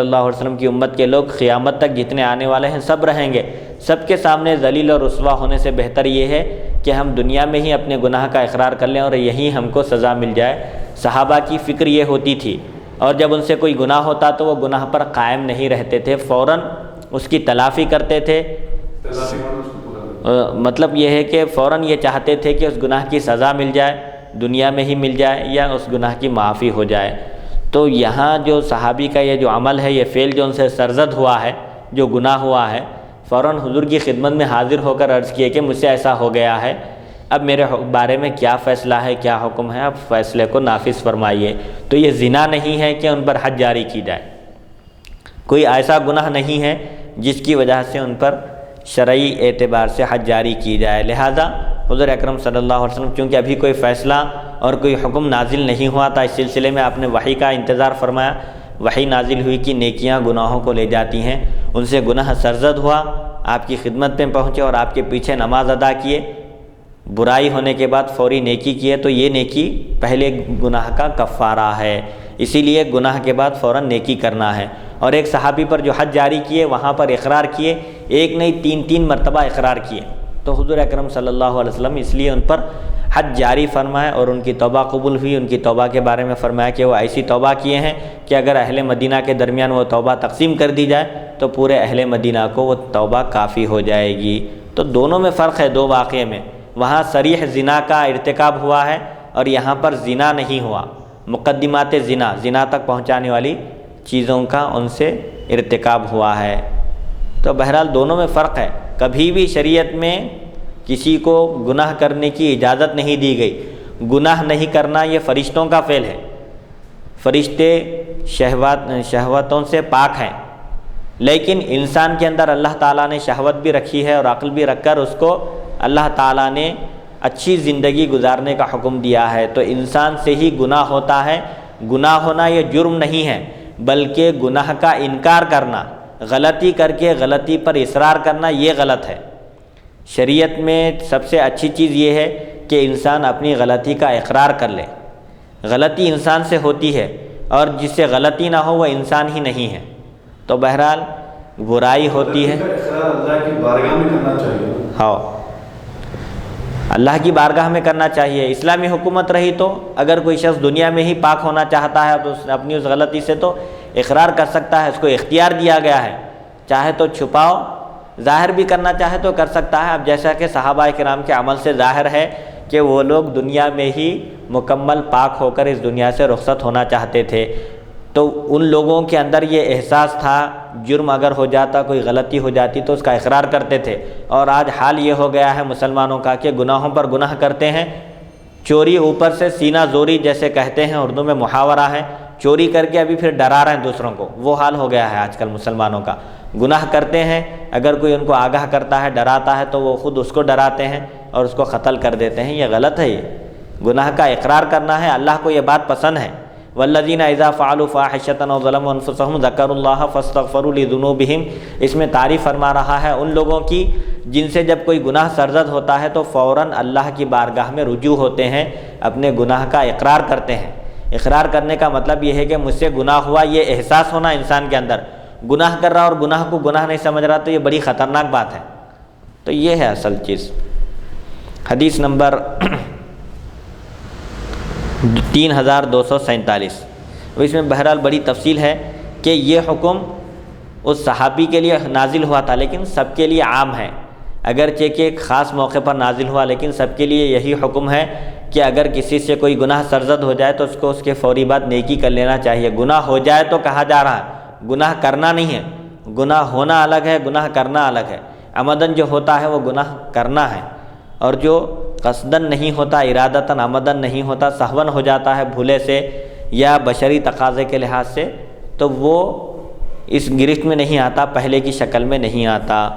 اللہ علیہ وسلم کی امت کے لوگ قیامت تک جتنے آنے والے ہیں سب رہیں گے، سب کے سامنے ذلیل اور رسوا ہونے سے بہتر یہ ہے کہ ہم دنیا میں ہی اپنے گناہ کا اقرار کر لیں اور یہیں ہم کو سزا مل جائے۔ صحابہ کی فکر یہ ہوتی تھی، اور جب ان سے کوئی گناہ ہوتا تو وہ گناہ پر قائم نہیں رہتے تھے، فوراً اس کی تلافی کرتے تھے۔ مطلب یہ ہے کہ فوراً یہ چاہتے تھے کہ اس گناہ کی سزا مل جائے، دنیا میں ہی مل جائے یا اس گناہ کی معافی ہو جائے۔ تو یہاں جو صحابی کا یہ جو عمل ہے، یہ فعل جو ان سے سرزد ہوا ہے، جو گناہ ہوا ہے، فوراً حضور کی خدمت میں حاضر ہو کر عرض کیے کہ مجھ سے ایسا ہو گیا ہے، اب میرے بارے میں کیا فیصلہ ہے، کیا حکم ہے، اب فیصلے کو نافذ فرمائیے۔ تو یہ زنا نہیں ہے کہ ان پر حد جاری کی جائے، کوئی ایسا گناہ نہیں ہے جس کی وجہ سے ان پر شرعی اعتبار سے حد جاری کی جائے۔ لہذا حضور اکرم صلی اللہ علیہ وسلم چونکہ ابھی کوئی فیصلہ اور کوئی حکم نازل نہیں ہوا تھا، اس سلسلے میں آپ نے وحی کا انتظار فرمایا۔ وحی نازل ہوئی کہ نیکیاں گناہوں کو لے جاتی ہیں، ان سے گناہ سرزد ہوا، آپ کی خدمت میں پہنچے اور آپ کے پیچھے نماز ادا کیے، برائی ہونے کے بعد فوری نیکی کیے، تو یہ نیکی پہلے گناہ کا کفارہ ہے، اسی لیے گناہ کے بعد فوراً نیکی کرنا ہے۔ اور ایک صحابی پر جو حد جاری کیے، وہاں پر اقرار کیے، ایک نہیں تین مرتبہ اقرار کیے، تو حضور اکرم صلی اللہ علیہ وسلم اس لیے ان پر حد جاری فرمائے اور ان کی توبہ قبول ہوئی۔ ان کی توبہ کے بارے میں فرمایا کہ وہ ایسی توبہ کیے ہیں کہ اگر اہل مدینہ کے درمیان وہ توبہ تقسیم کر دی جائے تو پورے اہل مدینہ کو وہ توبہ کافی ہو جائے گی۔ تو دونوں میں فرق ہے، دو واقعے میں، وہاں صریح زنا کا ارتکاب ہوا ہے اور یہاں پر زنا نہیں ہوا، مقدمات زنا تک پہنچانے والی چیزوں کا ان سے ارتکاب ہوا ہے۔ تو بہرحال دونوں میں فرق ہے، کبھی بھی شریعت میں کسی کو گناہ کرنے کی اجازت نہیں دی گئی۔ گناہ نہیں کرنا یہ فرشتوں کا فعل ہے، فرشتے شہوتوں سے پاک ہیں، لیکن انسان کے اندر اللہ تعالیٰ نے شہوت بھی رکھی ہے اور عقل بھی رکھ کر اس کو اللہ تعالیٰ نے اچھی زندگی گزارنے کا حکم دیا ہے۔ تو انسان سے ہی گناہ ہوتا ہے، گناہ ہونا یہ جرم نہیں ہے، بلکہ گناہ کا انکار کرنا، غلطی کر کے غلطی پر اصرار کرنا، یہ غلط ہے۔ شریعت میں سب سے اچھی چیز یہ ہے کہ انسان اپنی غلطی کا اقرار کر لے۔ غلطی انسان سے ہوتی ہے اور جس سے غلطی نہ ہو وہ انسان ہی نہیں ہے۔ تو بہرحال برائی ہوتی ہے، اللہ کی بارگاہ میں کرنا چاہیے۔ ہاں، اللہ کی بارگاہ میں کرنا چاہیے۔ اسلامی حکومت رہی تو اگر کوئی شخص دنیا میں ہی پاک ہونا چاہتا ہے تو اپنی اس غلطی سے تو اقرار کر سکتا ہے، اس کو اختیار دیا گیا ہے، چاہے تو چھپاؤ، ظاہر بھی کرنا چاہے تو کر سکتا ہے۔ اب جیسا کہ صحابہ کرام کے عمل سے ظاہر ہے کہ وہ لوگ دنیا میں ہی مکمل پاک ہو کر اس دنیا سے رخصت ہونا چاہتے تھے، تو ان لوگوں کے اندر یہ احساس تھا، جرم اگر ہو جاتا، کوئی غلطی ہو جاتی تو اس کا اقرار کرتے تھے۔ اور آج حال یہ ہو گیا ہے مسلمانوں کا کہ گناہوں پر گناہ کرتے ہیں، چوری اوپر سے سینہ زوری جیسے کہتے ہیں، اردو میں محاورہ ہے، چوری کر کے ابھی پھر ڈرا رہے ہیں دوسروں کو، وہ حال ہو گیا ہے آج کل مسلمانوں کا۔ گناہ کرتے ہیں، اگر کوئی ان کو آگاہ کرتا ہے، ڈراتا ہے تو وہ خود اس کو ڈراتے ہیں اور اس کو قتل کر دیتے ہیں۔ یہ غلط ہے، یہ گناہ کا اقرار کرنا ہے، اللہ کو یہ بات پسند ہے۔ والذین اذا فعلوا فاحشۃ او ظلموا انفسهم ذکروا اللہ فاستغفروا لذنوبہم، اس میں تعریف فرما رہا ہے ان لوگوں کی جن سے جب کوئی گناہ سرزد ہوتا ہے تو فوراً اللہ کی بارگاہ میں رجوع ہوتے ہیں، اپنے گناہ کا اقرار کرتے ہیں۔ اقرار کرنے کا مطلب یہ ہے کہ مجھ سے گناہ ہوا، یہ احساس ہونا انسان کے اندر۔ گناہ کر رہا اور گناہ کو گناہ نہیں سمجھ رہا تو یہ بڑی خطرناک بات ہے۔ تو یہ ہے اصل چیز۔ حدیث نمبر 3247، اس میں بہرحال بڑی تفصیل ہے کہ یہ حکم اس صحابی کے لیے نازل ہوا تھا لیکن سب کے لیے عام ہے، اگرچہ کہ ایک خاص موقع پر نازل ہوا، لیکن سب کے لیے یہی حکم ہے کہ اگر کسی سے کوئی گناہ سرزد ہو جائے تو اس کو اس کے فوری بعد نیکی کر لینا چاہیے۔ گناہ ہو جائے تو کہا جا رہا ہے، گناہ کرنا نہیں ہے، گناہ ہونا الگ ہے، گناہ کرنا الگ ہے۔ عمدن جو ہوتا ہے وہ گناہ کرنا ہے، اور جو قصدن نہیں ہوتا، ارادتاً عمدن نہیں ہوتا، سہون ہو جاتا ہے بھولے سے یا بشری تقاضے کے لحاظ سے، تو وہ اس گرفت میں نہیں آتا، پہلے کی شکل میں نہیں آتا۔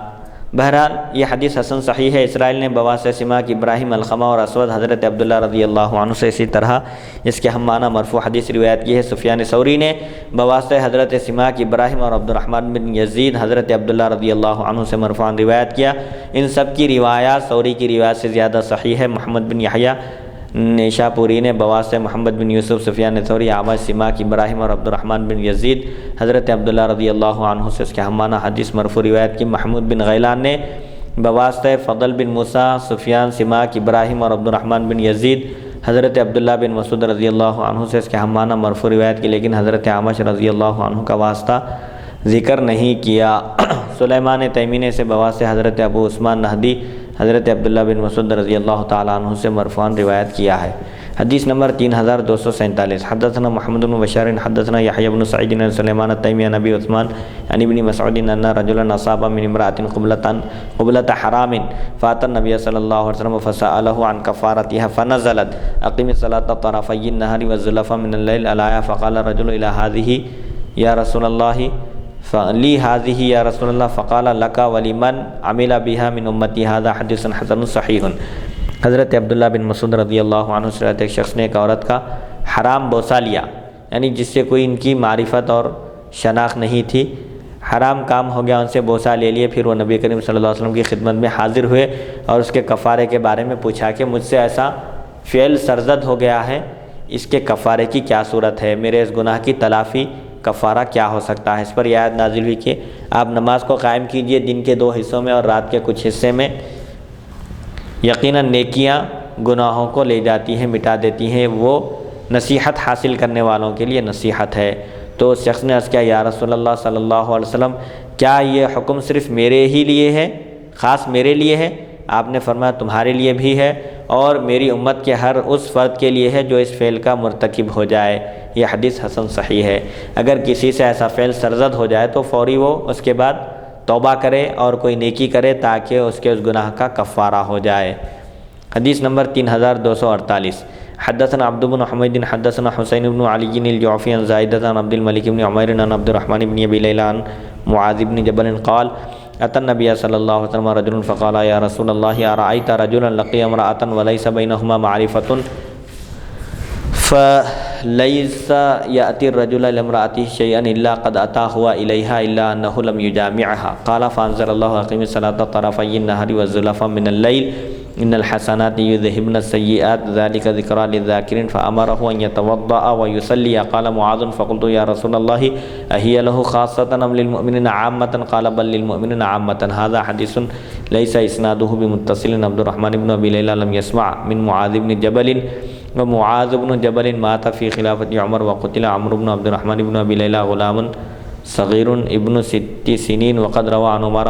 بہرحال یہ حدیث حسن صحیح ہے۔ اسرائیل نے بواسطہ سماک ابراہیم القمہ اور اسود حضرت عبداللہ رضی اللہ عنہ سے اسی طرح اس کے ہم معنی مرفوع حدیث روایت کی ہے۔ سفیان ثوری نے بواسطہ حضرت سماک ابراہیم اور عبد الرحمن بن یزید حضرت عبداللہ رضی اللہ عنہ سے مرفوعاً روایت کیا۔ ان سب کی روایات ثوری کی روایت سے زیادہ صحیح ہے۔ محمد بن یحییٰ نیشاپوری نے بواسطہ محمد بن یوسف سفیان ثوری اعمش سماک ابراہیم اور عبد الرحمن بن یزید حضرت عبداللہ رضی اللہ عنہ سے اس کے ہمانہ حدیث مرفوع روایت کی۔ محمود بن غیلان نے بواسطہ فضل بن موسیٰ سفیان سماک ابراہیم اور عبد الرحمن بن یزید حضرت عبداللہ بن مسعود رضی اللہ عنہ سے اس کے ہمانہ مرفوع روایت کی، لیکن حضرت اعمش رضی اللہ عنہ کا واسطہ ذکر نہیں کیا۔ سلیمان تیمی نے اسے بواسطہ حضرت ابو عثمان نہدی حضرت عبداللہ بن مسعود رضی اللہ تعالیٰ عنہ سے مرفوعاً روایت کیا ہے۔ حدیث نمبر 3247۔ حدثنا محمد بن بشار حدثنا یحییٰ بن سعید عن سلیمان التیمی عن ابی عثمان عن ابن مسعود ان رجلا اصاب من امرأة قبلة حرام فاتى النبي صلی اللہ علیہ وسلم فسأله عن كفارتها فنزلت اقم الصلاة طرفي النهار والزلفا من الليل الآية فقال الرجل إلى هذه يا رسول الله فلی هذه یا رسول اللہ فقال لک ولمن عمل بها من امتی هذا حدیث حسن صحیح۔ حضرت عبداللہ بن مسعود رضی اللہ عنہ سے ایک شخص نے ایک عورت کا حرام بوسہ لیا، یعنی جس سے کوئی ان کی معرفت اور شناخت نہیں تھی، حرام کام ہو گیا، ان سے بوسہ لے لیے۔ پھر وہ نبی کریم صلی اللہ علیہ وسلم کی خدمت میں حاضر ہوئے اور اس کے کفارے کے بارے میں پوچھا کہ مجھ سے ایسا فعل سرزد ہو گیا ہے، اس کے کفارے کی کیا صورت ہے، میرے اس گناہ کی تلافی کفارہ کیا ہو سکتا ہے۔ اس پر یہ آیت نازل ہوئی کہ آپ نماز کو قائم کیجئے دن کے 2 حصوں میں اور رات کے کچھ حصے میں، یقیناً نیکیاں گناہوں کو لے جاتی ہیں، مٹا دیتی ہیں، وہ نصیحت حاصل کرنے والوں کے لیے نصیحت ہے۔ تو اس شخص نے عرض کیا یا رسول اللہ صلی اللہ علیہ وسلم کیا یہ حکم صرف میرے ہی لیے ہے، خاص میرے لیے ہے؟ آپ نے فرمایا تمہارے لیے بھی ہے اور میری امت کے ہر اس فرد کے لیے ہے جو اس فعل کا مرتکب ہو جائے۔ یہ حدیث حسن صحیح ہے۔ اگر کسی سے ایسا فعل سرزد ہو جائے تو فوری وہ اس کے بعد توبہ کرے اور کوئی نیکی کرے تاکہ اس کے اس گناہ کا کفارہ ہو جائے۔ حدیث نمبر 3248۔ حدثنا عبد بن حمید حدثنا حسین بن علی الجعفی عن زائدہ عن عبد الملک بن عمیر عن عبد الرحمن بن ابی لیلى عن معاذ بن جبل قال اتى النبي صلی اللہ علیہ وسلم رجل فقال یا رسول اللہ ارأيت رجلا لقي امرأة وليس بينهما معرفة فليس يأتي الرجل لامرأته شيئا إلا قد أتى هو إليها إلا أنه لم يجامعها قال فأنزل الله أقم الصلاة طرفي النهار والزلفا من الليل إن الحسنات يذهبن السيئات ذلك ذكرى للذاكرين فأمره أن يتوضأ ويصلي قال معاذ فقلت يا رسول الله أهي له خاصة أم للمؤمنين عامة قال بل للمؤمنين عامة هذا حديث ليس إسناده بمتصل عبد الرحمن بن أبي ليلى لم يسمع من معاذ بن جبل ومعاذ بن جبل مات في خلافة عمر وقتل عمرو بن عبد الرحمن بن أبي ليلى غلام صغير ابن 6 سنين وقد روى عن عمر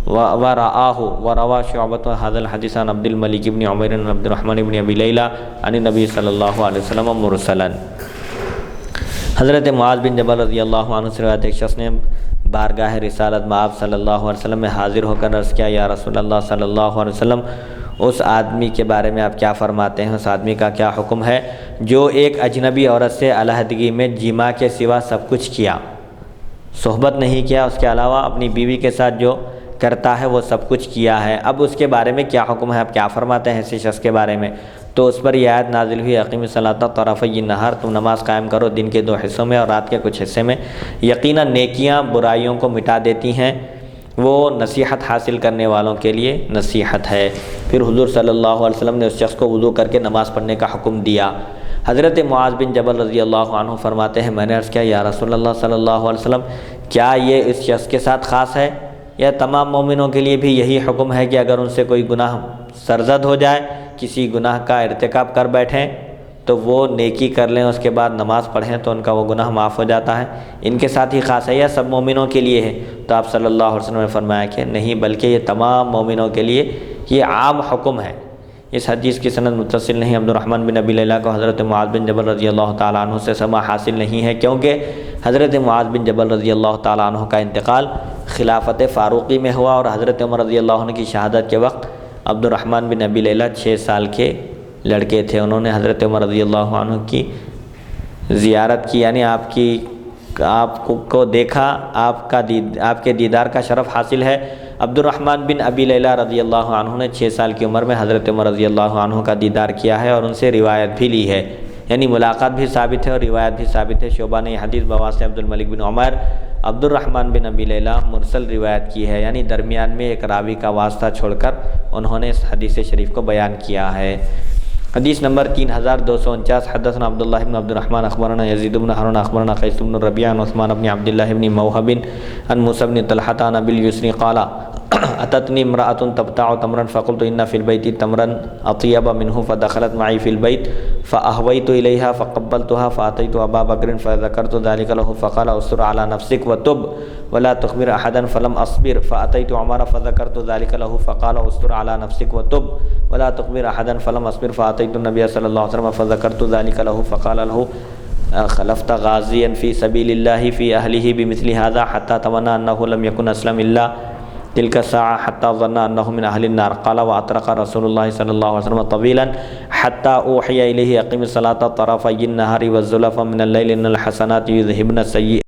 وروى شعبة هذا الحديث عن عبد الملك بن عمير عن عبد الرحمن بن أبي ليلى عن النبي صلی اللہ علیہ وسلم مرسلا۔ حضرت معاذ بن جبل رضی اللہ عنہ سے روایت ایک شخص نے بارگاہ رسالت میں آپ صلی اللہ علیہ وسلم میں حاضر ہو کر عرض کیا یا رسول اللہ صلی اللہ علیہ وسلم اس آدمی کے بارے میں آپ کیا فرماتے ہیں، اس آدمی کا کیا حکم ہے جو ایک اجنبی عورت سے علیحدگی میں جماع کے سوا سب کچھ کیا، صحبت نہیں کیا، اس کے علاوہ اپنی بیوی کے ساتھ جو کرتا ہے وہ سب کچھ کیا ہے، اب اس کے بارے میں کیا حکم ہے، آپ کیا فرماتے ہیں ایسے شخص کے بارے میں؟ تو اس پر یہ آیت نازل ہوئی اقیم الصلاۃ طرفی النہار، تم نماز قائم کرو دن کے 2 حصوں میں اور رات کے کچھ حصے میں، یقیناً نیکیاں برائیوں کو مٹا دیتی ہیں، وہ نصیحت حاصل کرنے والوں کے لیے نصیحت ہے۔ پھر حضور صلی اللہ علیہ وسلم نے اس شخص کو وضو کر کے نماز پڑھنے کا حکم دیا۔ حضرت معاذ بن جبل رضی اللہ عنہ فرماتے ہیں میں نے عرض کیا یا رسول اللہ صلی اللہ علیہ وسلم کیا یہ اس شخص کے ساتھ خاص ہے یا تمام مومنوں کے لیے بھی یہی حکم ہے کہ اگر ان سے کوئی گناہ سرزد ہو جائے، کسی گناہ کا ارتکاب کر بیٹھیں تو وہ نیکی کر لیں اس کے بعد نماز پڑھیں تو ان کا وہ گناہ معاف ہو جاتا ہے، ان کے ساتھ ہی خاص ہے یا سب مومنوں کے لیے ہے؟ تو آپ صلی اللہ علیہ وسلم نے فرمایا کہ نہیں بلکہ یہ تمام مومنوں کے لیے یہ عام حکم ہے۔ اس حدیث کی سند متصل نہیں، عبد الرحمن بن ابی لیلہ کو حضرت معاذ بن جبل رضی اللہ تعالیٰ عنہ سے سماع حاصل نہیں ہے کیونکہ حضرت معاذ بن جبل رضی اللہ تعالیٰ عنہ کا انتقال خلافت فاروقی میں ہوا اور حضرت عمر رضی اللہ عنہ کی شہادت کے وقت عبد الرحمن بن ابی لیلہ 6 سال کے لڑکے تھے۔ انہوں نے حضرت عمر رضی اللہ عنہ کی زیارت کی، یعنی آپ کو دیکھا، آپ کے دیدار کا شرف حاصل ہے۔ عبد الرحمن بن ابی لیلہ رضی اللہ عنہ نے 6 سال کی عمر میں حضرت عمر رضی اللہ عنہ کا دیدار کیا ہے اور ان سے روایت بھی لی ہے، یعنی ملاقات بھی ثابت ہے اور روایت بھی ثابت ہے۔ شعبہ نے یہ حدیث بواسطہ عبد الملک بن عمیر عبد الرحمن بن ابی لیلہ مرسل روایت کی ہے، یعنی درمیان میں ایک راوی کا واسطہ چھوڑ کر انہوں نے اس حدیث شریف کو بیان کیا ہے۔ حدیث نمبر 3249 حدثنا عبداللہ بن عبد الرحمن اخبرنا یزید بن ہارون اخبرنا قیس بن ربیع عن عثمان بن عبداللہ بن موہب عن موسیٰ بن طلحہ عن ابی الیسر قال اتتنی امرأة تبتاع تمرا فقلت ان فی البیت تمرا اطیب منه فدخلت معی فی البیت فاہویت الیہا فقبلتها فاتیت ابا بکر فذکرت ذلك له فقال استر على نفسك وتب ولا تخبر احدا فلم اصبر فاتیت عمر فذکرت ذلك له فقال استر على نفسك وتب ولا تخبر احدا فلم اصبر فاتیت النبي صلی اللہ علیہ وسلم فذکرت ذلك له فقال له خلفت غازيا في سبيل الله في اهله بمثل هذا حتى تمنى انه لم يكن اسلم الا تلك الساعة حتى ظن أنه من أهل النار قال وأطرق رسول الله صلى الله عليه وسلم طويلا حتى أوحي إليه أقم الصلاة طرفي النهار والزلفا من الليل إن الحسنات يذهبن السيئات